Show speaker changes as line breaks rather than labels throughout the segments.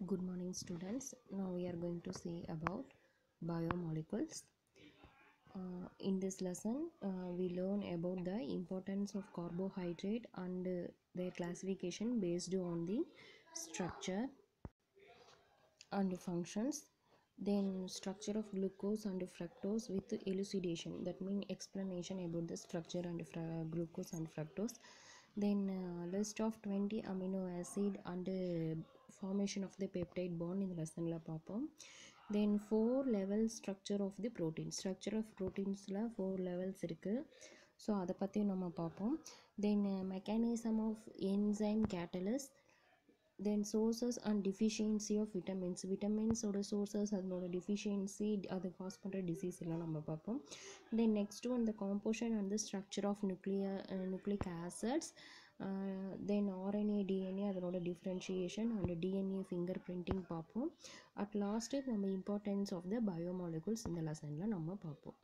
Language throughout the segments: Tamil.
Good morning students. Now we are going to see about biomolecules. In this lesson we learn about the importance of carbohydrate and their classification based on the structure and functions. Then structure of glucose and fructose with elucidation, that means explanation about the structure and glucose and fructose. Then list of 20 amino acid and formation of the peptide bond in the lesson la paapom. Then 4 level structure of the protein, structure of proteins la 4 levels irukku, so அதை பற்றி நம்ம பார்ப்போம். Then mechanism of enzyme catalyst, then sources and deficiency of vitamins ஓட sources, அதனோட deficiency, அது காஸ் பண்ணுற டிசீஸ் எல்லாம் நம்ம பார்ப்போம். Then next one, the composition and the structure of nucleic acids, then RNA DNA அதனோட differentiation and DNA fingerprinting பார்ப்போம். At last நம்ம importance of the biomolecules இந்த லெசனில் நம்ம பார்ப்போம்.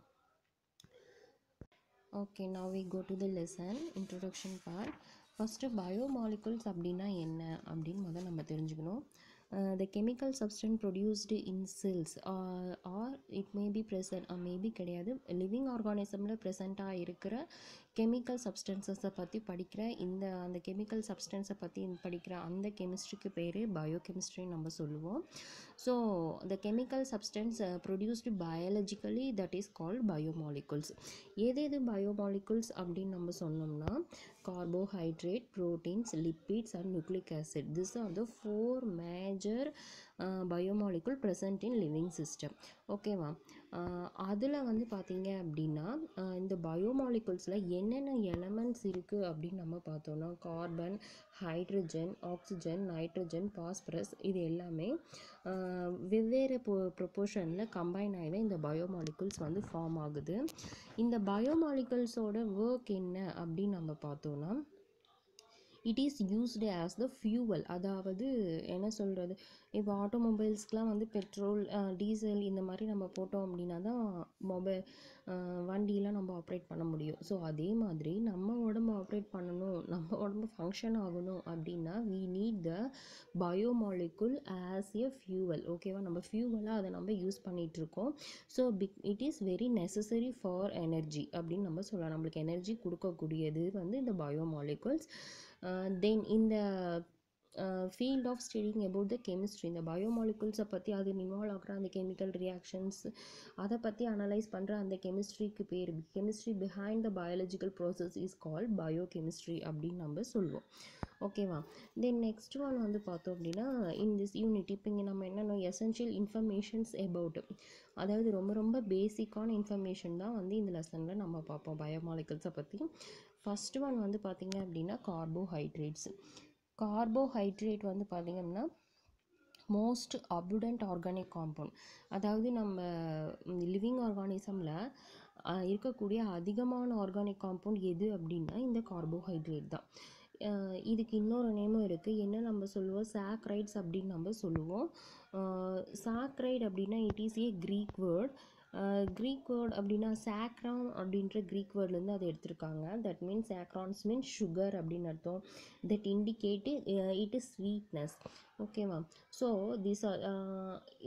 Okay, now we go to the lesson introduction part. First, biomolecules அப்படின்னா என்ன அப்படின்னு முதல்ல நம்ம தெரிஞ்சுக்கணும். The chemical substance produced in cells or it may be present or maybe கிடையாது, லிவிங் ஆர்கானிசமில் ப்ரெசண்ட்டாக இருக்கிற கெமிக்கல் சப்ஸ்டன்சஸை பற்றி படிக்கிற அந்த கெமிக்கல் சப்ஸ்டன்ஸை பற்றி படிக்கிற அந்த கெமிஸ்ட்ரிக்கு பேர் பயோகெமிஸ்ட்ரின்னு நம்ம சொல்லுவோம். So the chemical substance produced biologically, that is called biomolecules. எது biomolecules அப்படின்னு நம்ம சொன்னோம்னா carbohydrate, proteins, lipids and nucleic acid. These are the 4 major biomolecule present in living system. ஓகேவா? அதில் வந்து பார்த்தீங்க அப்படின்னா இந்த பயோமாலிகுல்ஸில் என்னென்ன எலமெண்ட்ஸ் இருக்குது அப்படின்னு நம்ம பார்த்தோம்னா carbon, hydrogen, oxygen, nitrogen, phosphorus, இது எல்லாமே வெவ்வேறு ப்ரொப்போர்ஷனில் கம்பைன் ஆகி இந்த பயோமாலிகுல்ஸ் வந்து ஃபார்ம் ஆகுது. இந்த பயோமாலிகுல்ஸோட ஒர்க் என்ன அப்படின்னு நம்ம பார்த்தோம்னா it is used as the fuel. அதாவது என்ன சொல்கிறது, இப்போ ஆட்டோமொபைல்ஸ்க்கெலாம் வந்து பெட்ரோல், டீசல் இந்த மாதிரி நம்ம போட்டோம் அப்படின்னா தான் வண்டியெலாம் நம்ம ஆப்ரேட் பண்ண முடியும். ஸோ அதே மாதிரி நம்ம உடம்பு ஆப்ரேட் பண்ணணும், நம்ம உடம்பு ஃபங்க்ஷன் ஆகணும் அப்படின்னா we need the biomolecule as a fuel. ஓகேவா? நம்ம ஃபியூவலாக அதை நம்ம யூஸ் பண்ணிகிட்ருக்கோம். So it is very necessary for energy அப்படின்னு நம்ம சொல்லலாம். நம்மளுக்கு எனர்ஜி கொடுக்கக்கூடியது வந்து இந்த biomolecules. Then in the field of studying about the chemistry, இந்த பயோமாலிகுல்ஸை பற்றி அது இன்வால்வ் ஆகிற அந்த கெமிக்கல் ரியாக்ஷன்ஸ் அதை பற்றி அனலைஸ் பண்ணுற அந்த கெமிஸ்ட்ரிக்கு பேர், chemistry behind the biological process is called biochemistry அப்படின்னு நம்ம சொல்லுவோம். ஓகேவா? தென் நெக்ஸ்ட் ஒன் வந்து பார்த்தோம் அப்படின்னா இன் திஸ் யூனிட் இப்போ இங்கே நம்ம என்னென்ன எசென்ஷியல் இன்ஃபர்மேஷன்ஸ் அபவுட், அதாவது ரொம்ப பேசிக்கான இன்ஃபர்மேஷன் தான் வந்து இந்த லெசனில் நம்ம பார்ப்போம் பயோமாலிகுல்ஸை பற்றி. ஃபஸ்ட் ஒன் வந்து பார்த்திங்க அப்படின்னா கார்போஹைட்ரேட்ஸ். கார்போஹைட்ரேட் வந்து பார்த்திங்க அப்படின்னா மோஸ்ட் அபுடண்ட் ஆர்கானிக் காம்பவுண்ட். அதாவது நம்ம லிவிங் ஆர்கானிசமில் இருக்கக்கூடிய அதிகமான ஆர்கானிக் காம்பவுண்ட் எது அப்படின்னா இந்த கார்போஹைட்ரேட் தான். இதுக்கு இன்னொரு நேமும் இருக்குது, என்ன நம்ம சொல்லுவோம், சாக்ரைட்ஸ் அப்படின்னு நம்ம சொல்லுவோம். சாக்ரைட் அப்படின்னா it is A creek word. Creek word அப்படின்னா சாக்ரான் அப்படின்ற க்ரீக் வேர்ட்லேருந்து அதை எடுத்திருக்காங்க. தட் மீன்ஸ் சாக்ரான்ஸ் மீன்ஸ் சுகர் அப்படின்னு அர்த்தம். That indicate it is sweetness. ஓகேவா? ஸோ திஸ்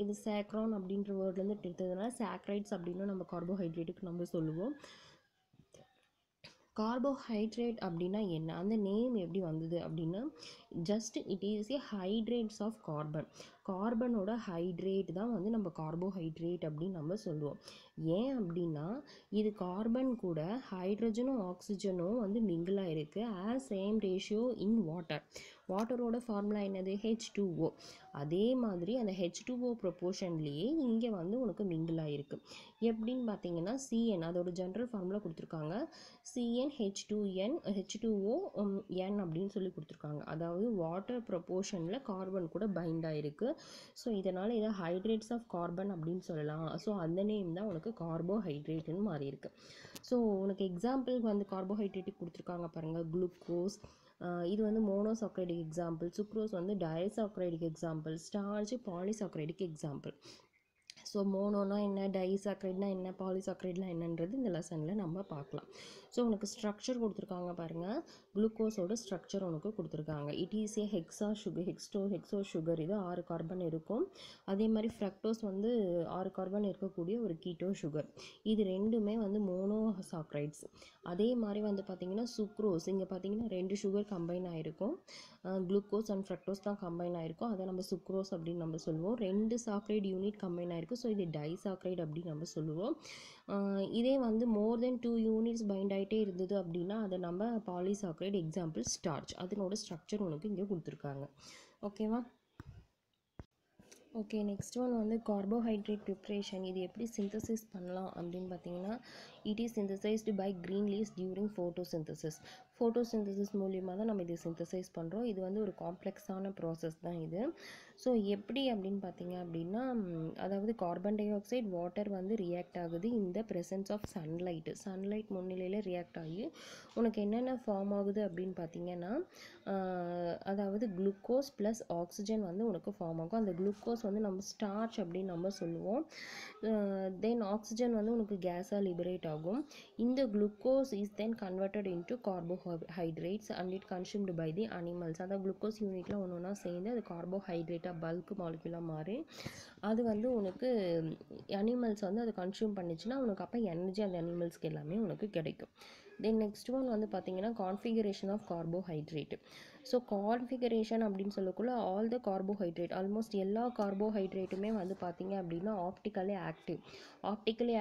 இது சாக்ரான் அப்படின்ற வேர்ட்லேருந்து எடுத்ததுனால சாக்ரைட்ஸ் அப்படின்னு நம்ம கார்போஹைட்ரேட்டுக்கு நம்ம சொல்லுவோம். கார்போஹைட்ரேட் அப்படின்னா என்ன, அந்த நேம் எப்படி வந்தது அப்படின்னா just it is a hydrates of carbon. கார்பனோட ஹைட்ரேட் தான் வந்து நம்ம கார்போஹைட்ரேட் அப்படின்னு நம்ம சொல்லுவோம். ஏன் அப்படின்னா இது கார்பன் கூட ஹைட்ரஜனும் ஆக்சிஜனும் வந்து மிங்கிளாக இருக்குது as same ratio in water. வாட்டரோட ஃபார்முலா என்னது, H2O. அதே மாதிரி அந்த H2O ப்ரொப்போர்ஷன்லேயே இங்கே வந்து உனக்கு மிங்கிளாக இருக்குது. எப்படின்னு பார்த்தீங்கன்னா CN அதோட ஜென்ரல் ஃபார்முலா கொடுத்துருக்காங்க, CnH2n H2O n அப்படின்னு சொல்லி கொடுத்துருக்காங்க. அதாவது வாட்டர் ப்ரொப்போர்ஷனில் கார்பன் கூட பைண்டாக இருக்குது. ஸோ இதனால் இதை ஹைட்ரேட்ஸ் ஆஃப் கார்பன் அப்படின்னு சொல்லலாம். ஸோ அந்த நேம் தான் உனக்கு கார்போஹைட்ரேட்டுன்னு மாறி இருக்கு. ஸோ உனக்கு எக்ஸாம்பிளுக்கு வந்து கார்போஹைட்ரேட்டுக்கு கொடுத்துருக்காங்க பாருங்கள், குளுக்கோஸ், இது வந்து மோனோசாக்ரைடிக் எக்ஸாம்பிள், சுக்ரோஸ் வந்து டைசாக்ரைடிக் எக்ஸாம்பிள், ஸ்டார்ச் பாலிசாக்ரைடிக் எக்ஸாம்பிள். ஸோ மோனோனா என்ன, டைசாக்ரைட்னா என்ன, பாலிசாக்ரைட்னா என்னன்றது இந்த லெசனில் நம்ம பார்க்கலாம். ஸோ உனக்கு ஸ்ட்ரக்சர் கொடுத்துருக்காங்க பாருங்கள், குளுக்கோஸோட ஸ்ட்ரக்சர் உனக்கு கொடுத்துருக்காங்க. It is a hexa sugar, hexo sugar, இது 6 கார்பன் இருக்கும். அதே மாதிரி ஃப்ரக்டோஸ் வந்து 6 கார்பன் இருக்கக்கூடிய ஒரு கீட்டோ சுகர். இது ரெண்டுமே வந்து மோனோசாக்ரைட்ஸ். அதே மாதிரி வந்து பார்த்திங்கன்னா சுக்ரோஸ், இங்கே பார்த்திங்கன்னா 2 சுகர் கம்பைன் ஆகிருக்கும். குளுக்கோஸ் அண்ட் ஃப்ரக்டோஸ் தான் கம்பைன் ஆகிருக்கும், அதை நம்ம சுக்ரோஸ் அப்படின்னு நம்ம சொல்லுவோம். 2 சாக்ரைட் யூனிட் கம்பைன் ஆகிருக்கும், ஸோ இது டைசாக்ரைட் அப்படின்னு நம்ம சொல்லுவோம். இதே வந்து மோர் தென் 2 யூனிட்ஸ் பைண்ட் ஆகிட்டே இருந்தது அப்படின்னா அதை நம்ம பாலிசாக்ரைட். எக்ஸாம்பிள் ஸ்டார்ச், அதனோட ஸ்ட்ரக்சர் உனக்கு இங்கே கொடுத்துருக்காங்க. ஓகேவா? ஓகே, நெக்ஸ்ட் ஒன் வந்து கார்போஹைட்ரேட் ப்ரிப்ரேஷன். இது எப்படி சிந்தசிஸ் பண்ணலாம் அப்படின்னு பார்த்தீங்கன்னா, it is synthesised by green leaves during photosynthesis. Photosynthesis மூலியமாக தான் நம்ம இதை சிந்தசைஸ் பண்ணுறோம். இது வந்து ஒரு காம்ப்ளெக்ஸான ப்ராசஸ் தான் இது. ஸோ எப்படி அப்படின்னு பார்த்தீங்க அப்படின்னா, அதாவது கார்பன் டை ஆக்சைடு, வாட்டர் வந்து ரியாக்ட் ஆகுது இந்த ப்ரெசன்ஸ் ஆஃப் சன்லைட் முன்னிலையில் ரியாக்ட் ஆகி உனக்கு என்னென்ன ஃபார்ம் ஆகுது அப்படின்னு பார்த்தீங்கன்னா, அதாவது குளுக்கோஸ் ப்ளஸ் ஆக்சிஜன் வந்து உனக்கு ஃபார்ம் ஆகும். அந்த குளுக்கோஸ் வந்து நம்ம ஸ்டார்ச் அப்படின்னு நம்ம சொல்லுவோம். தென் ஆக்சிஜன் வந்து உனக்கு கேஸாக லிபரேட் ஆகும். இந்த glucose is then converted into carbohydrates and it consumed by the animals. அதாவது குளுக்கோஸ் யூனிட்லாம் ஒன்று ஒன்றா சேர்ந்து அது கார்போஹைட்ரேட்டாக பல்க் மாலிகுலாக மாறி அது வந்து உனக்கு அனிமல்ஸ் வந்து அதை கன்சியூம் பண்ணிச்சுன்னா உனக்கு அப்போ எனர்ஜி அந்த அனிமல்ஸ்க்கு எல்லாமே உனக்கு கிடைக்கும். தென் நெக்ஸ்ட் ஒன் வந்து பார்த்தீங்கன்னா configuration of carbohydrate. So configuration அப்படின்னு சொல்லக்குள்ள ஆல் த கார்போஹைட்ரேட், ஆல்மோஸ்ட் எல்லா கார்போஹைட்ரேட்டுமே வந்து பார்த்தீங்க அப்படின்னா ஆப்டிக்கலி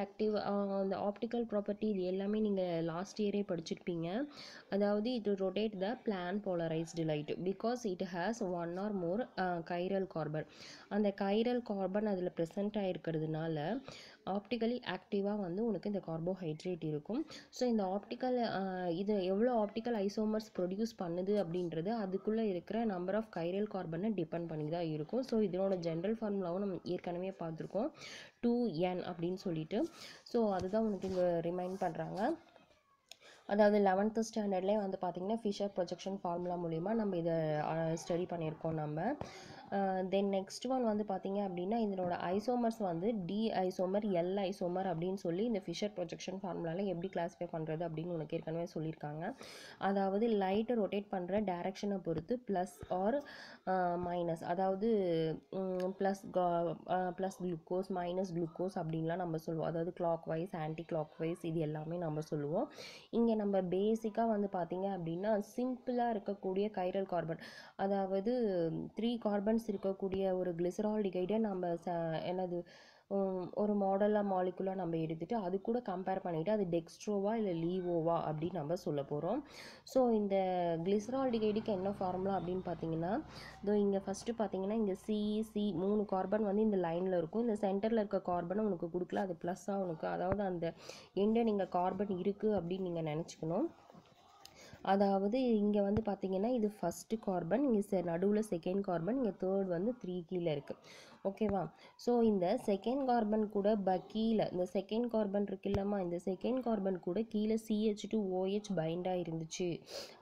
ஆக்டிவ். அந்த ஆப்டிக்கல் ப்ராப்பர்ட்டி இது எல்லாமே நீங்கள் லாஸ்ட் இயரே படிச்சிருப்பீங்க. அதாவது இது rotate the plane polarised light because it has 1 or more chiral carbon. அந்த கைரல் கார்பன் அதில் ப்ரெசென்ட் ஆகிருக்கிறதுனால ஆப்டிக்கலி ஆக்டிவாக வந்து உனக்கு இந்த கார்போஹைட்ரேட் இருக்கும். ஸோ இந்த இது எவ்வளோ ஆப்டிக்கல் ஐசோமர்ஸ் ப்ரொடியூஸ் பண்ணுது அப்படின்றது அதுக்குள்ளே இருக்கிற நம்பர் ஆஃப் கைரல் கார்பனை டிபெண்ட் பண்ணி தான் இருக்கும். ஸோ இதனோட ஜென்ரல் ஃபார்முலாவும் நம்ம ஏற்கனவே பார்த்துருக்கோம், 2n அப்படின்னு சொல்லிட்டு. ஸோ அதுதான் உனக்கு இங்கே ரிமைண்ட் பண்ணுறாங்க. அதாவது 11th ஸ்டாண்டர்ட்லேயே வந்து பார்த்திங்கன்னா ஃபிஷர் ப்ரொஜெக்ஷன் ஃபார்முலா மூலிமா நம்ம இதை ஸ்டடி பண்ணியிருக்கோம் நம்ம. தென் நெக்ஸ்ட் ஒன் வந்து பார்த்திங்க அப்படின்னா இதனோட ஐசோமர்ஸ் வந்து டி ஐசோமர், எல் ஐசோமர் அப்படின்னு சொல்லி இந்த ஃபிஷர் ப்ரொஜெக்ஷன் ஃபார்முலாவில் எப்படி கிளாஸிஃபை பண்ணுறது அப்படின்னு உனக்கு ஏற்கனவே சொல்லியிருக்காங்க. அதாவது லைட்டை ரொட்டேட் பண்ணுற டைரக்ஷனை பொறுத்து ப்ளஸ் ஆர் மைனஸ், அதாவது ப்ளஸ் குளுக்கோஸ் மைனஸ் குளுக்கோஸ் அப்படின்லாம் நம்ம சொல்லுவோம். அதாவது clockwise, anticlockwise, இது எல்லாமே நம்ம சொல்லுவோம். இங்கே நம்ம பேசிக்காக வந்து பார்த்திங்க அப்படின்னா சிம்பிளாக இருக்கக்கூடிய கைரல் கார்பன், அதாவது 3 கார்பன்ஸ் இருக்கக்கூடிய ஒரு கிளிசரால்டிகைடை நம்ம என்னது ஒரு மாடலாக மாலிகுலாக நம்ம எடுத்துகிட்டு அது கூட கம்பேர் பண்ணிவிட்டு அது டெக்ஸ்ட்ரோவா இல்லை லீவோவா அப்படின்னு நம்ம சொல்ல போகிறோம். ஸோ இந்த கிளிசரால்டிகைடுக்கு என்ன ஃபார்முலா அப்படின்னு பார்த்தீங்கன்னா, இதோ இங்கே ஃபஸ்ட்டு பார்த்தீங்கன்னா இங்கே சி 3 கார்பன் வந்து இந்த லைனில் இருக்கும். இந்த சென்டரில் இருக்க கார்பனை உனக்கு கொடுக்கல, அது ப்ளஸ்ஸாக உனக்கு, அதாவது அந்த எண்டை நீங்கள் கார்பன் இருக்குது அப்படின்னு நீங்கள் நினச்சிக்கணும். அதாவது இங்கே வந்து பார்த்தீங்கன்னா இது ஃபஸ்ட்டு கார்பன், இங்கே நடுவில் செகண்ட் கார்பன், இங்கே தேர்ட் வந்து 3 கீழே இருக்குது. ஓகேவா? ஸோ இந்த செகண்ட் கார்பன் கூட கீழே இந்த செகண்ட் கார்பன் இருக்குல்லம்மா, இந்த செகண்ட் கார்பன் கூட கீழே CH2OH பைண்டாக இருந்துச்சு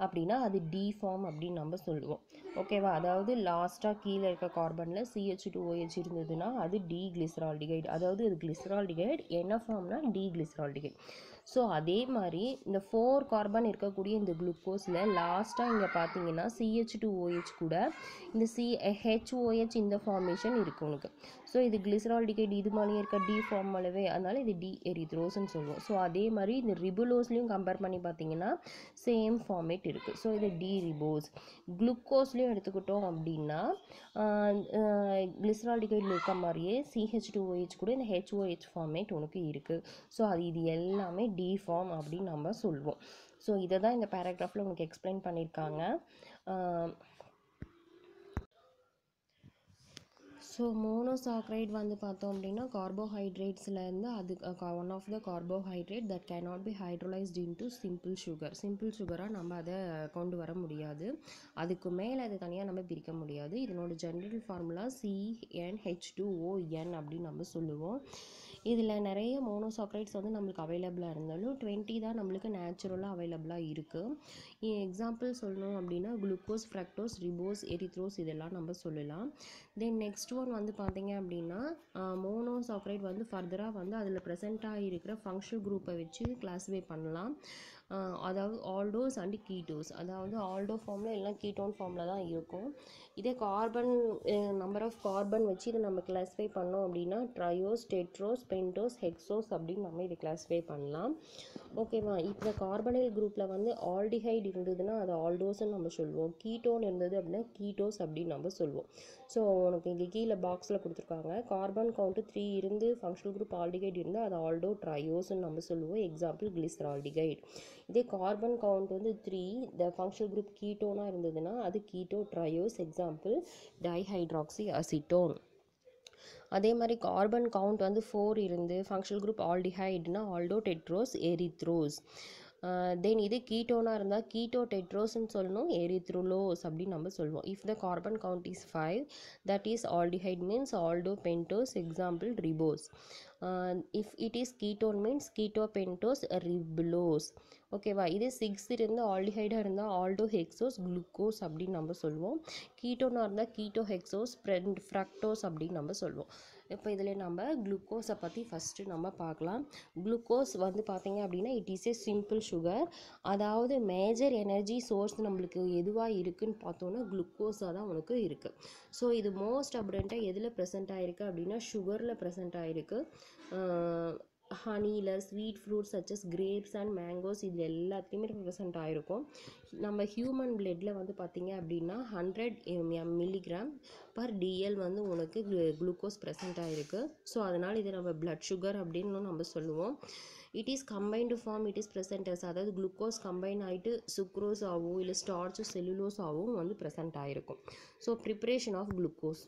அப்படின்னா அது டி ஃபார்ம் அப்படின்னு நம்ம சொல்லுவோம். ஓகேவா? அதாவது லாஸ்ட்டாக கீழே இருக்க கார்பனில் CH2OH இருந்ததுன்னா அது டி கிளிசரால்டிகைடு, அதாவது இது கிளிசரால்டிகைடு என்ன ஃபார்ம்னா டி கிளிசரால்டிகைடு. ஸோ அதே மாதிரி இந்த 4 கார்பன் இருக்கக்கூடிய இந்த குளுக்கோஸில் லாஸ்ட்டாக இங்கே பார்த்தீங்கன்னா CH2OH கூட இந்த HOH இந்த ஃபார்மேஷன் இருக்குது உனக்கு. ஸோ இது கிளிசரால்டிகைடு இது மாதிரியே இருக்க டி ஃபார்ம் அளவே, அதனால இது டி எரித்ரோஸ்ன்னு சொல்லுவோம். ஸோ அதே மாதிரி இந்த ரிபுலோஸ்லையும் கம்பேர் பண்ணி பார்த்தீங்கன்னா சேம் ஃபார்மேட் இருக்குது. ஸோ இது டி ரிபோஸ். குளுக்கோஸ்லையும் எடுத்துக்கிட்டோம் அப்படின்னா கிளிசரால்டிகைடில் இருக்க மாதிரியே CH2OH கூட இந்த HOH ஃபார்மேட் உனக்கு இருக்குது. ஸோ இது எல்லாமே டி ஃபார்ம் அப்படின்னு நம்ம சொல்லுவோம். ஸோ இதை தான் இந்த பேராகிராஃபில் உனக்கு எக்ஸ்பிளைன் பண்ணியிருக்காங்க. ஸோ மோனோசாக்ரைட் வந்து பார்த்தோம் அப்படின்னா கார்போஹைட்ரேட்ஸ்லேருந்து அது one of the carbohydrate that cannot be hydrolysed into simple சுகராக நம்ம அதை கொண்டு வர முடியாது. அதுக்கு மேலே அதை தனியாக நம்ம பிரிக்க முடியாது. இதனோட ஜென்ரல் ஃபார்முலா CnH2ON அப்படின்னு நம்ம சொல்லுவோம். இதில் நிறைய மோனோசாக்ரைட்ஸ் வந்து நம்மளுக்கு அவைலபிளாக இருந்தாலும் 20 தான் நம்மளுக்கு நேச்சுரலாக அவைலபிளாக இருக்குது. எக்ஸாம்பிள் சொல்லணும் அப்படின்னா குளுக்கோஸ், ஃப்ரக்டோஸ், ரிபோஸ், எரித்ரோஸ் இதெல்லாம் நம்ம சொல்லலாம். தென் நெக்ஸ்ட் ஒன் வந்து பார்த்தீங்க அப்படின்னா மோனோசாக்ரைட் வந்து ஃபர்தராக வந்து அதில் ப்ரெசென்ட்டாக இருக்கிற ஃபங்க்ஷனல் குரூப்பை வச்சு கிளாஸிஃபை பண்ணலாம். அதாவது ஆல்டோஸ் அண்ட் கீட்டோஸ், அதாவது ஆல்டோ ஃபார்மில் இல்லைனா கீட்டோன் ஃபார்மில் தான் இருக்கும். இதே கார்பன் நம்பர் ஆஃப் கார்பன் வச்சு இதை நம்ம கிளாஸிஃபை பண்ணோம் அப்படின்னா ட்ரையோஸ், டெட்ரோஸ், பென்டோஸ், ஹெக்ஸோஸ் அப்படின்னு நம்ம இதை கிளாஸிஃபை பண்ணலாம். ஓகேவா? இப்போ கார்பனைல் குரூப்பில் வந்து ஆல்டிஹைடு இருந்ததுன்னா அது ஆல்டோஸ்ன்னு நம்ம சொல்லுவோம். கீட்டோன் இருந்தது அப்படின்னா கீட்டோஸ் அப்படின்னு நம்ம சொல்லுவோம். ஸோ உனக்கு இங்கே கீழே பாக்ஸில் கொடுத்துருக்காங்க. கார்பன் கவுண்ட்டு 3 இருந்து ஃபங்க்ஷனல் குரூப் ஆல்டிஹைடு இருந்தால் அது ஆல்டோ ட்ரையோஸ்ன்னு நம்ம சொல்லுவோம். Example glyceraldehyde. இதே கார்பன் கவுண்ட் வந்து 3 த ஃபங்க்ஷனல் குரூப் கீட்டோனாக இருந்ததுன்னா அது keto triose. Example dihydroxy acetone. அதே மாதிரி கார்பன் கவுண்ட் வந்து 4 இருந்து ஃபங்க்ஷனல் குரூப் ஆல்டிஹைடுனா ஆல்டோ டெட்ரோஸ், எரித்ரோஸ். தென் இது கீட்டோனாக இருந்தால் கீட்டோ டெட்ரோஸ்ன்னு சொல்லணும், எரித்ரோலோஸ் அப்படின்னு நம்ம சொல்லுவோம். If the carbon count is 5 that is aldehyde means Alto pentose. Example ribose. If it is ketone means keto pentose, ribulose. ஓகேவா? இதே 6 இருந்து ஆல்டிஹைடாக இருந்தால் ஆல்டோ ஹெக்ஸோஸ், குளுக்கோஸ் அப்படின்னு நம்ம சொல்லுவோம். கீட்டோனாக இருந்தால் கீட்டோ ஹெக்ஸோஸ், ஃப்ரக்டோஸ் அப்படின்னு நம்ம சொல்லுவோம். இப்போ இதில் நம்ம குளுக்கோஸை பற்றி ஃபஸ்ட்டு நம்ம பார்க்கலாம். குளுக்கோஸ் வந்து பார்த்திங்க அப்படின்னா it is a simple sugar. அதாவது மேஜர் எனர்ஜி சோர்ஸ் நம்மளுக்கு எதுவாக இருக்குதுன்னு பார்த்தோன்னா குளுக்கோஸாக தான் உனக்கு இருக்குது. ஸோ இது மோஸ்ட் அப்டண்ட்டாக எதில் ப்ரெசென்ட் ஆகிருக்கு அப்படின்னா சுகரில் ப்ரெசென்ட் ஆகிருக்கு. ஹனியில், sweet fruits சச்சஸ் grapes and mangoes இது எல்லாத்தையுமே ப்ரெசென்ட் ஆகிருக்கும். நம்ம ஹியூமன் பிளட்டில் வந்து பார்த்திங்க அப்படின்னா 100 மில்லிகிராம் பர் டிஎல் வந்து உனக்கு குளுக்கோஸ் ப்ரெசென்ட் ஆகிருக்கு. ஸோ அதனால் இது நம்ம பிளட் சுகர் அப்படின்னு நம்ம சொல்லுவோம். It is combined form, it is presenters, அதாவது குளுக்கோஸ் கம்பைன் ஆகிட்டு சுக்ரோஸ் ஆகும் இல்லை ஸ்டார்ச் செல்லுலோஸ் ஆகும் வந்து ப்ரெசென்ட் ஆகிருக்கும். So preparation of glucose.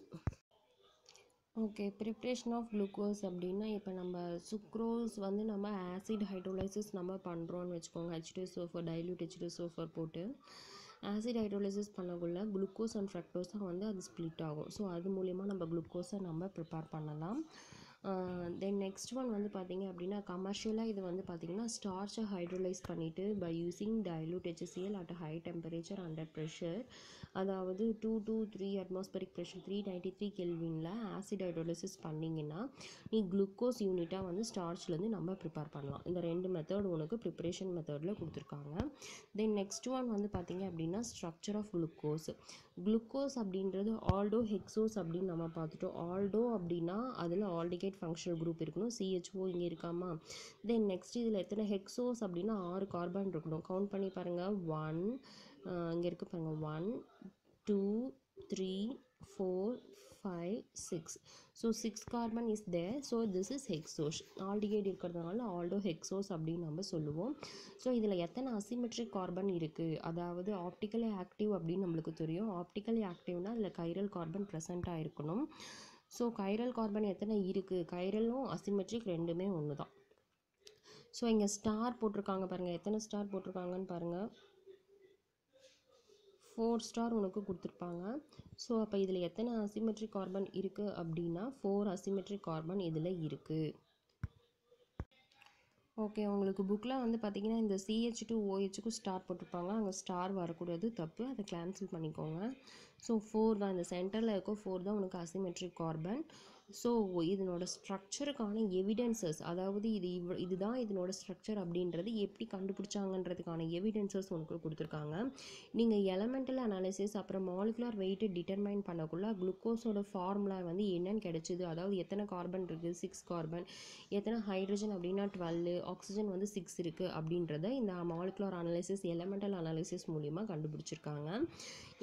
Okay, preparation of glucose அப்படின்னா இப்போ நம்ம சுக்ரோஸ் வந்து நம்ம ஆசிட் ஹைட்ரோலைசிஸ் நம்ம பண்ணுறோன்னு வச்சுக்கோங்க. H2SO4 டைல்யூட் H2SO4 போட்டு ஆசிட் ஹைட்ரோலைசிஸ் பண்ணக்குள்ள குளுக்கோஸ் அண்ட் ஃப்ரக்டோஸாக வந்து அது ஸ்ப்ளிட் ஆகும். ஸோ அது மூலயமா நம்ம குளுக்கோஸை நம்ம ப்ரிப்பேர் பண்ணலாம். தென் நெக்ஸ்ட் ஒன் வந்து பார்த்திங்க அப்படின்னா கமர்ஷியலாக இது வந்து பார்த்திங்கன்னா ஸ்டார்ச்சை ஹைட்ரோலைஸ் பண்ணிவிட்டு by using dilute HCl at high temperature under pressure, அதாவது 2 to 3 அட்மாஸ்பரிக் ப்ரெஷர் 393 கெல்வினில் ஆசிட் ஹைட்ரோலைசிஸ் பண்ணிங்கன்னா நீ குளுக்கோஸ் யூனிட்டாக வந்து ஸ்டார்ச்லேருந்து நம்ம ப்ரிப்பேர் பண்ணலாம். இந்த 2 மெத்தட் உனக்கு ப்ரிப்ரேஷன் மெத்தடில் கொடுத்துருக்காங்க. தென் நெக்ஸ்ட் ஒன் வந்து பார்த்திங்க அப்படின்னா ஸ்ட்ரக்சர் ஆஃப் குளுக்கோஸ். குளுக்கோஸ் அப்படின்றது ஆல்டோ ஹெக்ஸோஸ் அப்படின்னு நம்ம பார்த்துட்டோம். ஆல்டோ அப்படின்னா அதில் ஆல்டிகைட் ஃபங்க்ஷனல் குரூப் இருக்கணும், CHO இங்கே இருக்காமா. தென் நெக்ஸ்ட் இதில் எத்தனை ஹெக்ஸோஸ் அப்படின்னா 6 கார்பன் இருக்கணும். கவுண்ட் பண்ணி பாருங்கள். 1 இங்கே இருக்குது பாருங்கள், 1 2 3 4 5 6. So 6 carbon is there. So this is hexose. Aldehyde இருக்கிறதுனால ஆல்டோ ஹெக்ஸோஸ் அப்படின்னு நம்ம சொல்லுவோம். ஸோ இதில் எத்தனை அசிமெட்ரிக் கார்பன் இருக்குது, அதாவது ஆப்டிக்கலி ஆக்டிவ் அப்படின்னு நம்மளுக்கு தெரியும். ஆப்டிக்கலி ஆக்டிவ்னா அதில் கைரல் கார்பன் ப்ரெசண்ட்டாக இருக்கணும். ஸோ கைரல் கார்பன் எத்தனை இருக்குது, கைரலும் அசிமெட்ரிக் ரெண்டுமே ஒன்று தான். ஸோ இங்கே ஸ்டார் போட்டிருக்காங்க பாருங்கள், எத்தனை ஸ்டார் போட்டிருக்காங்கன்னு பாருங்கள். 4 ஸ்டார் உனக்கு கொடுத்துருப்பாங்க. ஸோ அப்போ இதில் எத்தனை அசிமெட்ரிக் கார்பன் இருக்குது அப்படின்னா 4 அசிமெட்ரிக் கார்பன் இதில் இருக்குது. ஓகே, உங்களுக்கு புக்கில் வந்து பார்த்திங்கன்னா இந்த CH2OHக்கு ஸ்டார் போட்டிருப்பாங்க, அங்கே ஸ்டார் வரக்கூடாது, தப்பு, அதை கேன்சல் பண்ணிக்கோங்க. ஸோ 4 தான், இந்த சென்டரில் இருக்க 4 தான் உனக்கு அசிமெட்ரிக் கார்பன். ஸோ இதனோட ஸ்ட்ரக்சருக்கான எவிடென்சஸ், அதாவது இதுதான் இதனோட ஸ்ட்ரக்சர் அப்படின்றது எப்படி கண்டுபிடிச்சாங்கன்றதுக்கான எவிடென்சஸ் உனக்கு கொடுத்துருக்காங்க. நீங்கள் எலமெண்டல் அனாலிசிஸ் அப்புறம் மாலிகுலர் வெயிட்டு டிட்டர்மைன் பண்ணக்குள்ள குளுக்கோஸோட ஃபார்முலா வந்து என்னன்னு கிடைச்சிது, அதாவது எத்தனை கார்பன் இருக்குது 6 கார்பன், எத்தனை ஹைட்ரஜன் அப்படின்னா 12, ஆக்சிஜன் வந்து 6 இருக்குது அப்படின்றத இந்த மாலிகுலர் அனாலிசிஸ் எலமெண்டல் அனாலிசிஸ் மூலிமா கண்டுபிடிச்சிருக்காங்க.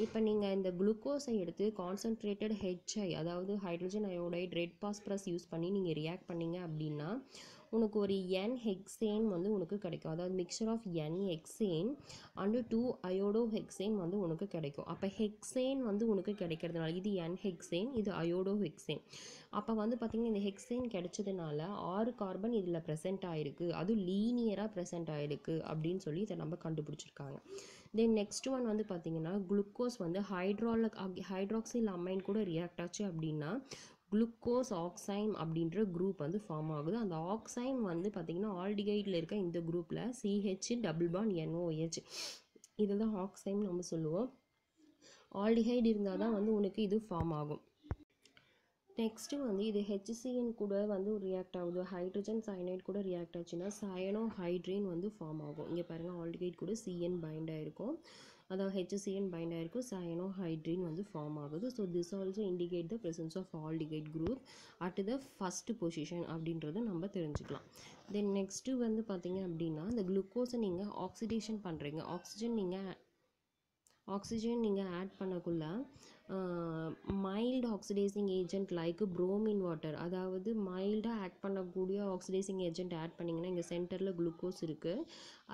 இப்போ நீங்கள் இந்த குளுக்கோஸை எடுத்து கான்சன்ட்ரேட்டட் HI, அதாவது hydrogen iodide red phosphorus use பண்ணி நீங்கள் ரியாக்ட் பண்ணிங்க அப்படின்னா உனக்கு ஒரு N-ஹெக்சேன் வந்து உனக்கு கிடைக்கும். அதாவது மிக்சர் ஆஃப் N-ஹெக்சேன் அண்டு 2 அயோடோஹெக்சேன் வந்து உனக்கு கிடைக்கும். அப்போ ஹெக்சேன் வந்து உனக்கு கிடைக்கிறதுனால இது N-ஹெக்சேன், இது அயோடோஹெக்சேன். அப்போ வந்து பார்த்திங்கன்னா இந்த ஹெக்சேன் கிடைச்சதுனால 6 கார்பன் இதில் ப்ரெசென்ட் ஆகிருக்கு, அதுவும் லீனியராக ப்ரெசென்ட் ஆகிருக்கு அப்படின்னு சொல்லி இதை நம்ம கண்டுபிடிச்சிருக்காங்க. தென் நெக்ஸ்ட் ஒன் வந்து பார்த்திங்கன்னா குளுக்கோஸ் வந்து ஹைட்ராக்சில் அமைன் கூட ரியாக்ட் ஆச்சு அப்படின்னா குளுக்கோஸ் ஆக்சைம் அப்படின்ற குரூப் வந்து ஃபார்ம் ஆகுது. அந்த ஆக்சைம் வந்து பார்த்திங்கன்னா ஆல்டிகைடில் இருக்க இந்த குரூப்பில் CH டபுள் பாண்ட் NOH இதுதான் ஆக்சைம் நம்ம சொல்லுவோம். ஆல்டிஹைடு இருந்தால் தான் வந்து உனக்கு இது ஃபார்ம் ஆகும். நெக்ஸ்ட்டு வந்து இது HCN கூட வந்து ரியாக்ட் ஆகுது. ஹைட்ரஜன் சயனைட் கூட ரியாக்ட் ஆச்சுன்னா சயனோஹைட்ரேன் வந்து ஃபார்ம் ஆகும். இங்கே பாருங்கள் ஆல்டிகைட் கூட CN பைண்ட் ஆகிருக்கும், அதாவது HCN பைண்ட் ஆகிருக்கும், சயனோஹைட்ரேன் வந்து ஃபார்ம் ஆகுது. So this also indicate the presence of aldehyde group at the first position அப்படின்றத நம்ம தெரிஞ்சுக்கலாம். தென் நெக்ஸ்ட்டு வந்து பார்த்திங்க அப்படின்னா இந்த குளுக்கோஸை நீங்கள் ஆக்சிடேஷன் பண்ணுறீங்க. ஆக்சிஜன் நீங்கள் ஆட் பண்ணக்குள்ள mild oxidizing agent like bromine water, அதாவது மைல்டாக ஆட் பண்ணக்கூடிய ஆக்சிடைசிங் ஏஜென்ட் ஆட் பண்ணிங்கன்னா இங்கே சென்டரில் குளுக்கோஸ் இருக்குது,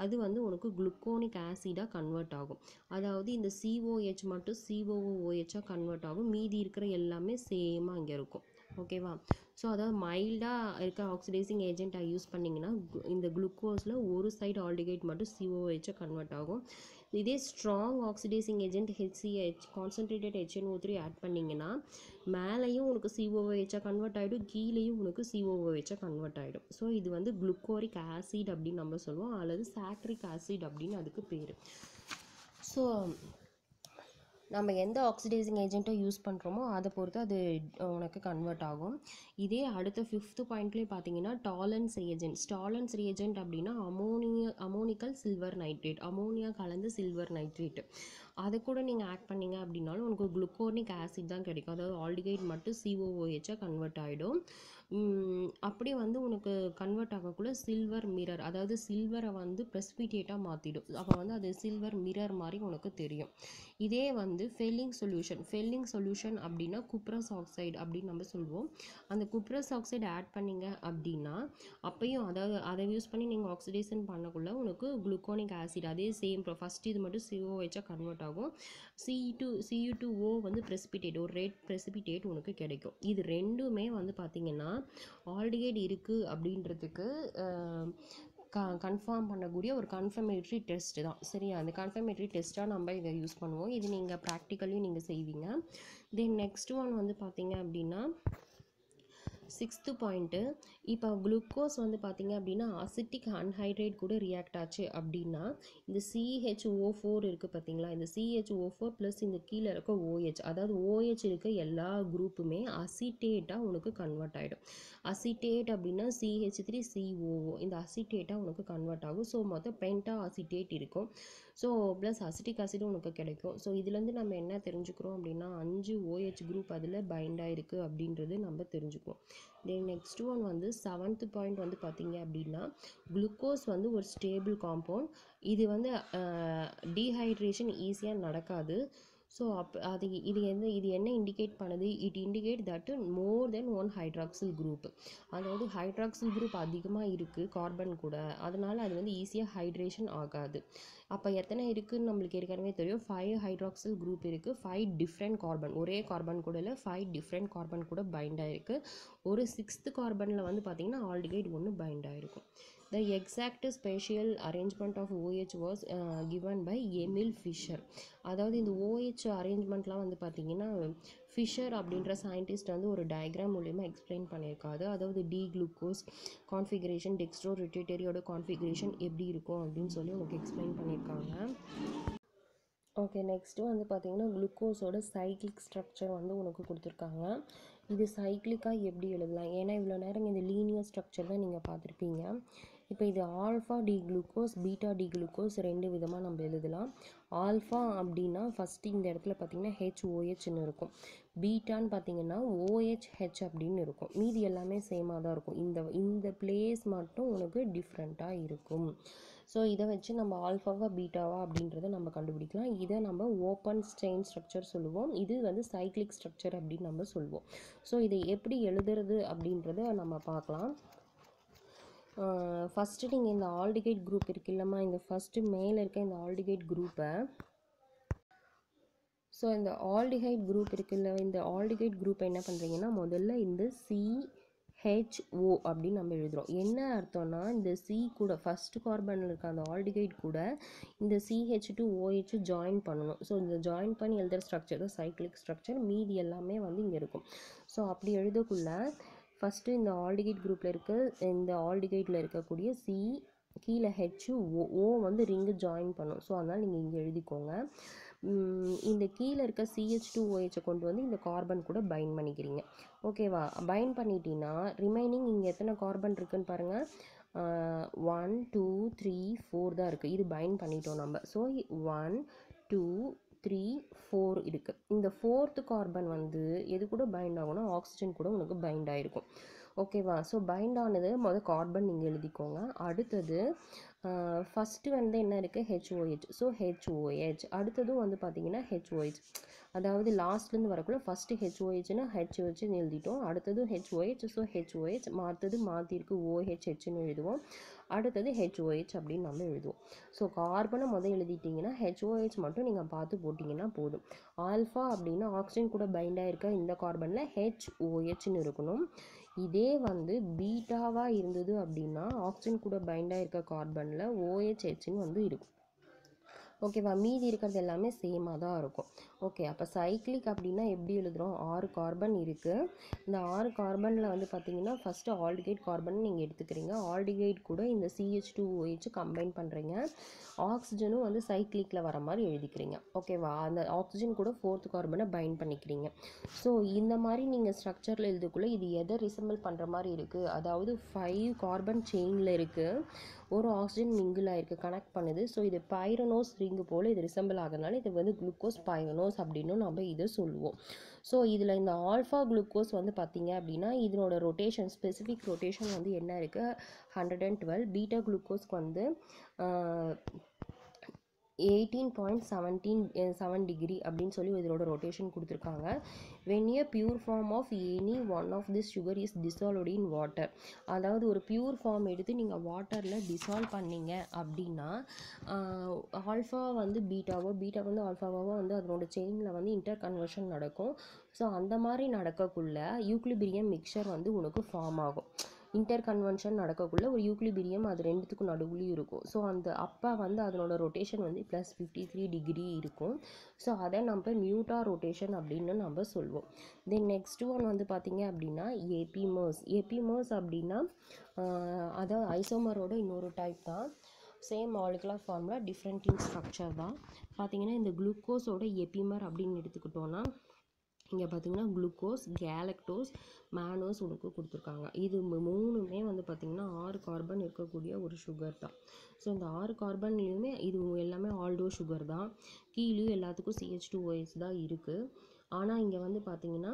அது வந்து உனக்கு குளுக்கோனிக் ஆசிடாக கன்வெர்ட் ஆகும். அதாவது இந்த COH மட்டும் COOHஆக கன்வெர்ட் ஆகும், மீதி இருக்கிற எல்லாமே சேமாக இங்கே இருக்கும். ஓகேவா? ஸோ அதாவது மைல்டாக இருக்க ஆக்சிடைசிங் ஏஜென்ட்டை யூஸ் பண்ணிங்கன்னா இந்த குளுக்கோஸில் ஒரு சைடு ஆல்டிகைட் மட்டும் COOHஆக கன்வெர்ட் ஆகும். இதே strong oxidising agent HCH concentrated HNO3 add பண்ணிங்கன்னா மேலேயும் உனக்கு COOHஆக கன்வெர்ட் ஆகிடும், கீழேயும் உனக்கு COOHஆக கன்வெர்ட் ஆகிடும். ஸோ இது வந்து குளுக்கோரிக் ஆசிட் அப்படின்னு நம்ம சொல்லுவோம், அல்லது சாக்ரிக் ஆசிட் அப்படின்னு அதுக்கு பேர். ஸோ நம்ம எந்த ஆக்சிடைசிங் ஏஜென்ட்டை யூஸ் பண்ணுறோமோ அதை பொறுத்து அது உனக்கு கன்வெர்ட் ஆகும். இதே அடுத்த 5th பாயிண்ட்லேயே பார்த்தீங்கன்னா டாலன்ஸ் ரியேஜென்ட் அப்படின்னா அமோனிக்கல் சில்வர் நைட்ரேட், அமோனியா கலந்து சில்வர் நைட்ரேட், அதை கூட நீங்கள் ஆட் பண்ணிங்க அப்படின்னாலும் உனக்கு குளுக்கோனிக் ஆசிட் தான் கிடைக்கும். அதாவது ஆல்டிகைட் மட்டும் COOHஆக கன்வெர்ட் ஆகிடும். அப்படியே வந்து உனக்கு கன்வெர்ட் ஆகக்குள்ள சில்வர் மிரர், அதாவது சில்வரை வந்து ப்ரெசிபிடேட்டாக மாற்றிடும். அப்போ வந்து அது சில்வர் மிரர் மாதிரி உனக்கு தெரியும். இதே வந்து ஃபெல்லிங் சொல்யூஷன் அப்படின்னா குப்ரஸ் ஆக்சைடு அப்படின்னு நம்ம சொல்லுவோம். அந்த குப்ரஸ் ஆக்சைடு ஆட் பண்ணிங்க அப்படின்னா அப்பையும் அதாவது அதை யூஸ் பண்ணி நீங்கள் ஆக்சிடேஷன் பண்ணக்குள்ள உனக்கு குளுக்கோனிக் ஆசிட் அதே சேம் ஃபஸ்ட் இது மட்டும் COOHஆக கன்வெர்ட் ஆகும். Cu2O வந்து ப்ரெசிபிடேட், ஒரு ரெட் ப்ரெசிபிடேட் உனக்கு கிடைக்கும். இது ரெண்டுமே வந்து பார்த்திங்கன்னா ஆல்டிகைட் இருக்குது அப்படின்றதுக்கு கன்ஃபார்ம் பண்ணக்கூடிய ஒரு கன்ஃபர்மேட்ரி டெஸ்ட் தான். சரியா? அந்த கன்ஃபர்மேட்ரி டெஸ்ட்டாக நம்ம இதை யூஸ் பண்ணுவோம். இது நீங்கள் ப்ராக்டிக்கலையும் நீங்கள் செய்வீங்க. தென் நெக்ஸ்ட் ஒன் வந்து பார்த்தீங்க அப்படின்னா 6th பாயிண்ட்டு, இப்போ குளுக்கோஸ் வந்து பார்த்திங்க அப்படின்னா அசிட்டிக் அன்ஹைட்ரேட் கூட ரியாக்ட் ஆச்சு அப்படின்னா இந்த CHO4 இருக்குது பார்த்தீங்களா, இந்த CHO4 ப்ளஸ் இந்த கீழே இருக்க OH, அதாவது OH இருக்க எல்லா குரூப்புமே அசிட்டேட்டாக உனக்கு கன்வெர்ட் ஆகிடும். அசிட்டேட் அப்படின்னா CH3COO, இந்த அசிட்டேட்டாக உனக்கு கன்வெர்ட் ஆகும். ஸோ மொத்தம் பென்டா அசிட்டேட் இருக்கும். ஸோ ப்ளஸ் அசிட்டிக் ஆசிடும் உனக்கு கிடைக்கும். ஸோ இதுலேருந்து நம்ம என்ன தெரிஞ்சுக்கிறோம் அப்படின்னா 5 OH குரூப் அதில் பைண்ட் ஆகிருக்கு அப்படின்றது நம்ம தெரிஞ்சுக்குவோம். தென் நெக்ஸ்ட் ஒன் வந்து 7th பாயிண்ட் வந்து பார்த்தீங்க அப்படின்னா குளுக்கோஸ் வந்து ஒரு ஸ்டேபிள் காம்பவுண்ட். இது வந்து டீஹைட்ரேஷன் ஈஸியாக நடக்காது. ஸோ இது என்ன இண்டிகேட் பண்ணுது? It indicate that more then one hydroxyl group, அதாவது ஹைட்ராக்சில் குரூப் அதிகமாக இருக்குது கார்பன் கூட, அதனால் அது வந்து ஈஸியாக ஹைட்ரேஷன் ஆகாது. அப்போ எத்தனை இருக்குதுன்னு நம்மளுக்கு ஏற்கனவே தெரியும், 5 ஹைட்ராக்சில் குரூப் இருக்குது, 5 டிஃப்ரெண்ட் கார்பன், ஒரே கார்பன் கூட இல்லை 5 டிஃப்ரெண்ட் கார்பன் கூட பைண்ட் ஆகிருக்கு. ஒரு 6th கார்பனில் வந்து பார்த்திங்கன்னா ஆல்டிகைட் ஒன்று பைண்ட் ஆகிருக்கும். The exact spatial arrangement of OH was given by Emil Fischer. அதாவது இந்த OH அரேஞ்ச்மெண்ட்லாம் வந்து பார்த்திங்கன்னா ஃபிஷர் அப்படின்ற சயின்டிஸ்ட் வந்து ஒரு டயக்ராம் மூலமா எக்ஸ்பிளைன் பண்ணியிருக்காரு. அதாவது டி குளுக்கோஸ் கான்ஃபிகரேஷன், டெக்ஸ்ட்ரோ ரொட்டேட்டரியோட கான்ஃபிகரேஷன் எப்படி இருக்கும் அப்படின்னு சொல்லி உங்களுக்கு எக்ஸ்பிளைன் பண்ணியிருக்காங்க. ஓகே, நெக்ஸ்ட்டு வந்து பார்த்திங்கன்னா குளுக்கோஸோட சைக்ளிக் ஸ்ட்ரக்சர் வந்து உனக்கு கொடுத்துருக்காங்க. இது சைக்ளிக்காக எப்படி எழுதலாம்? ஏன்னா இவ்வளோ நேரம் இந்த லீனியர் ஸ்ட்ரக்சர் தான் நீங்கள் பார்த்துருப்பீங்க. இப்போ இது alpha D glucose, beta D glucose ரெண்டு விதமாக நம்ம எழுதலாம். ஆல்ஃபா அப்படின்னா ஃபஸ்ட்டு இந்த இடத்துல பார்த்திங்கன்னா HOHன்னு இருக்கும். பீட்டான்னு பார்த்திங்கன்னா OHH அப்படின்னு இருக்கும். மீதி எல்லாமே சேமாக தான் இருக்கும். இந்த பிளேஸ் மட்டும் உனக்கு டிஃப்ரெண்ட்டாக இருக்கும். ஸோ இதை வச்சு நம்ம ஆல்ஃபாவா பீட்டாவா அப்படின்றத நம்ம கண்டுபிடிக்கலாம். இதை நம்ம ஓப்பன் செயின் ஸ்ட்ரக்சர் சொல்லுவோம். இது வந்து சைக்ளிக் ஸ்ட்ரக்சர் அப்படின்னு நம்ம சொல்லுவோம். ஸோ இதை எப்படி எழுதுறது அப்படின்றத நம்ம பார்க்கலாம். ஃபஸ்ட்டு நீங்கள் இந்த ஆல்டிகைட் குரூப் இருக்கு இல்லைம்மா, இந்த ஃபஸ்ட்டு மேலே இருக்க இந்த ஆல்டிகைட் குரூப்பை, ஸோ இந்த ஆல்டிகைட் குரூப் இருக்குல்ல, இந்த ஆல்டிகைட் குரூப்பை என்ன பண்ணுறீங்கன்னா முதல்ல இந்த HO அப்படின்னு நம்ம எழுதுகிறோம். என்ன அர்த்தம்னா இந்த C கூட ஃபஸ்ட்டு கார்பனில் இருக்க அந்த ஆல்டிகைட் கூட இந்த CH2OH ஜாயின் பண்ணணும். ஸோ இந்த ஜாயின் பண்ணி எழுதுகிற ஸ்ட்ரக்சர் தான் சைக்கிளிக் ஸ்ட்ரக்சர். மீதி எல்லாமே வந்து இங்கே இருக்கும். ஸோ அப்படி எழுதக்குள்ள ஃபஸ்ட்டு இந்த ஆல்டிகைட் குரூப்பில் இருக்க இந்த ஆல்டிகைட்டில் இருக்கக்கூடிய C கீழே HO வந்து ரிங்கு ஜாயின் பண்ணும். ஸோ அதனால் நீங்கள் இங்கே எழுதிக்கோங்க. இந்த கீழே இருக்க CH2OH கொண்டு வந்து இந்த கார்பன் கூட பைண்ட் பண்ணிக்கிறீங்க. ஓகேவா? பைண்ட் பண்ணிட்டீங்கன்னா ரிமைனிங் இங்கே எத்தனை கார்பன் இருக்குன்னு பாருங்கள். 1 2 3 4 தான் இருக்குது. இது பைண்ட் பண்ணிட்டோம் நம்ம. ஸோ 1 2 3 4 இருக்குது. இந்த 4th கார்பன் வந்து எது கூட பைண்ட் ஆகும்னா ஆக்சிஜன் கூட உனக்கு பைண்ட் ஆகிருக்கும். ஓகேவா? ஸோ பைண்ட் ஆனது கார்பன் நீங்கள் எழுதிக்கோங்க. அடுத்தது ஃபஸ்ட்டு வந்து என்ன இருக்குது HOH. ஸோ HOH அடுத்ததும் வந்து பார்த்திங்கன்னா HOH. அதாவது லாஸ்ட்லேருந்து வரக்குள்ள ஃபஸ்ட்டு HOHனா HOHன்னு எழுதிட்டோம். அடுத்தது HOH. ஸோ HOH மாற்றிருக்கு OHHன்னு எழுதுவோம். அடுத்தது HOH அப்படின்னு நம்ம எழுதுவோம். ஸோ கார்பனை எழுதிட்டிங்கன்னா HOH மட்டும் நீங்கள் பார்த்து போட்டிங்கன்னா போதும். ஆல்ஃபா அப்படின்னா ஆக்சிஜன் கூட பைண்டாக இருக்க இந்த கார்பனில் HOHன்னு இருக்கணும். இதே வந்து பீட்டாவாக இருந்தது அப்படின்னா ஆக்சிஜன் கூட பைண்டாக இருக்க கார்பனில் OHHன்னு வந்து இருக்கும். ஓகேவா? மீதி இருக்கிறது எல்லாமே சேமாக தான் இருக்கும். ஓகே, அப்போ சைக்கிளிக் அப்படின்னா எப்படி எழுதுகிறோம்? 6 கார்பன் இருக்குது. இந்த 6 கார்பனில் வந்து பார்த்திங்கன்னா ஃபஸ்ட்டு ஆல்டிகைட் கார்பன் நீங்கள் எடுத்துக்கிறீங்க. ஆல்டிகைட் கூட இந்த CH2OH கம்பைன் பண்ணுறீங்க. ஆக்சிஜனும் வந்து சைக்கிளிக்கில் வர மாதிரி எழுதிக்கிறீங்க. ஓகேவா? அந்த ஆக்சிஜன் கூட 4th கார்பனை பைண்ட் பண்ணிக்கிறீங்க. ஸோ இந்த மாதிரி நீங்கள் ஸ்ட்ரக்சரில் எழுதுக்குள்ளே இது எதை ரிசம்பிள் பண்ணுற மாதிரி இருக்குது? அதாவது 5 கார்பன் செயினில் இருக்குது, ஒரு ஆக்சிஜன் மிங்கிள் ஆகிருக்கு, கனெக்ட் பண்ணுது. ஸோ இது பைரனோஸ் ரிங்கு போல் இது ரிசம்பிள் ஆகிறதுனால இது வந்து குளுக்கோஸ் பைரனோஸ் அப்படின்னு நம்ம இதை சொல்லுவோம். ஸோ இதில் இந்த ஆல்ஃபா குளுக்கோஸ் வந்து பார்த்திங்க அப்படின்னா இதனோட ரொட்டேஷன் ஸ்பெசிஃபிக் ரொட்டேஷன் வந்து என்ன இருக்குது? 112. பீட்டா குளுக்கோஸ்க்கு வந்து 18.7 டிகிரி அப்படின்னு சொல்லி இதோட ரொட்டேஷன் கொடுத்துருக்காங்க. when a pure form of any one of this sugar is dissolved in water, அதாவது ஒரு பியூர் ஃபார்ம் எடுத்து நீங்கள் வாட்டரில் டிசால்வ் பண்ணீங்க அப்படின்னா ஆல்ஃபா வந்து பீட்டாவோ பீட்டா வந்து ஆல்ஃபாவோ வந்து அதனோட செயினில் வந்து இன்டர் கன்வர்ஷன் நடக்கும். ஸோ அந்த மாதிரி நடக்கக்குள்ள யூக்லிபிரியம் மிக்சர் வந்து உனக்கு ஃபார்ம் ஆகும். இன்டர் கன்வென்ஷன் நடக்கக்குள்ள ஒரு யூக்லிபிரியம் அது ரெண்டுத்துக்கும் நடுவுலையும் இருக்கும். ஸோ அந்த அப்போ வந்து அதனோட ரொட்டேஷன் வந்து +53 டிகிரி இருக்கும். ஸோ அதை நம்ம மியூட்டா ரொட்டேஷன் அப்படின்னு நம்ம சொல்வோம். தென் நெக்ஸ்ட் ஒன் வந்து பார்த்திங்க அப்படின்னா எபிமர்ஸ். எபிமர்ஸ் அப்படின்னா அதாவது ஐசோமரோட இன்னொரு டைப் தான். Same molecular formula, different in structure தான். பார்த்திங்கன்னா இந்த குளுக்கோஸோட எபிமர் அப்படின்னு எடுத்துக்கிட்டோன்னா இங்கே பார்த்திங்கன்னா குளுக்கோஸ், கேலக்டோஸ், மேனோஸ் உனக்கு கொடுத்துருக்காங்க. இது மூணுமே வந்து பார்த்திங்கன்னா 6 கார்பன் இருக்கக்கூடிய ஒரு சுகர் தான். ஸோ இந்த 6 கார்பன்லேயுமே இது எல்லாமே ஆல்டோ சுகர் தான். கீழேயும் எல்லாத்துக்கும் CH2OH தான் இருக்குது. ஆனால் இங்கே வந்து பார்த்திங்கன்னா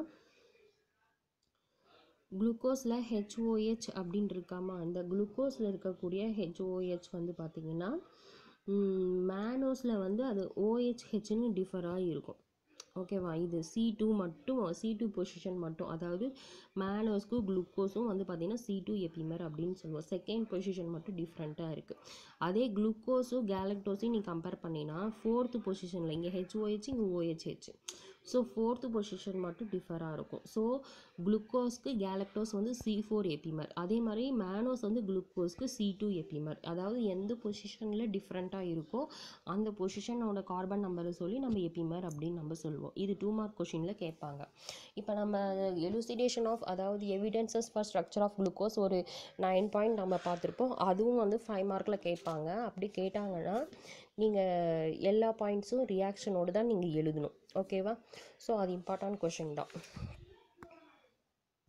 குளுக்கோஸில் HOH அப்படின்னு இருக்காமல் அந்த குளுக்கோஸில் இருக்கக்கூடிய HOH வந்து பார்த்திங்கன்னா மேனோஸில் வந்து அது OHHன்னு டிஃபராக இருக்கும். ஓகேவா? இது C2 பொசிஷன் மட்டும், அதாவது மேனோஸ்க்கும் குளுக்கோஸும் வந்து பார்த்திங்கன்னா C2 எபிமர் அப்படின்னு சொல்லுவோம். செகண்ட் பொசிஷன் மட்டும் டிஃப்ரெண்ட்டாக இருக்குது. அதே குளுக்கோஸும் கேலக்டோஸையும் நீ கம்பேர் பண்ணினா 4th பொசிஷனில் இங்கே HOH இங்கே OHH. ஸோ 4th பொசிஷன் மட்டும் டிஃபராக இருக்கும். ஸோ குளுக்கோஸ்க்கு கேலக்டோஸ் வந்து C4 எபிமர், அதே மாதிரி மேனோஸ் வந்து குளுக்கோஸ்க்கு C2 எபிமர். அதாவது எந்த பொசிஷனில் டிஃப்ரெண்ட்டாக இருக்கோ அந்த பொசிஷனோட கார்பன் நம்பரை சொல்லி நம்ம எபிமர் அப்படின்னு நம்ம சொல்லுவோம். இது 2 மார்க் கொஷினில் கேட்பாங்க. இப்போ நம்ம எலுசிடேஷன் ஆஃப் அதாவது evidences for structure of glucose ஒரு 9 பாயிண்ட் நம்ம பார்த்துருப்போம். அதுவும் வந்து 5 மார்க்கில் கேட்பாங்க. அப்படி கேட்டாங்கன்னா நீங்கள் எல்லா பாயிண்ட்ஸும் ரியாக்ஷனோடு தான் நீங்கள் எழுதணும். ஓகேவா? ஸோ அது இம்பார்ட்டன்ட் கொஷின் தான்.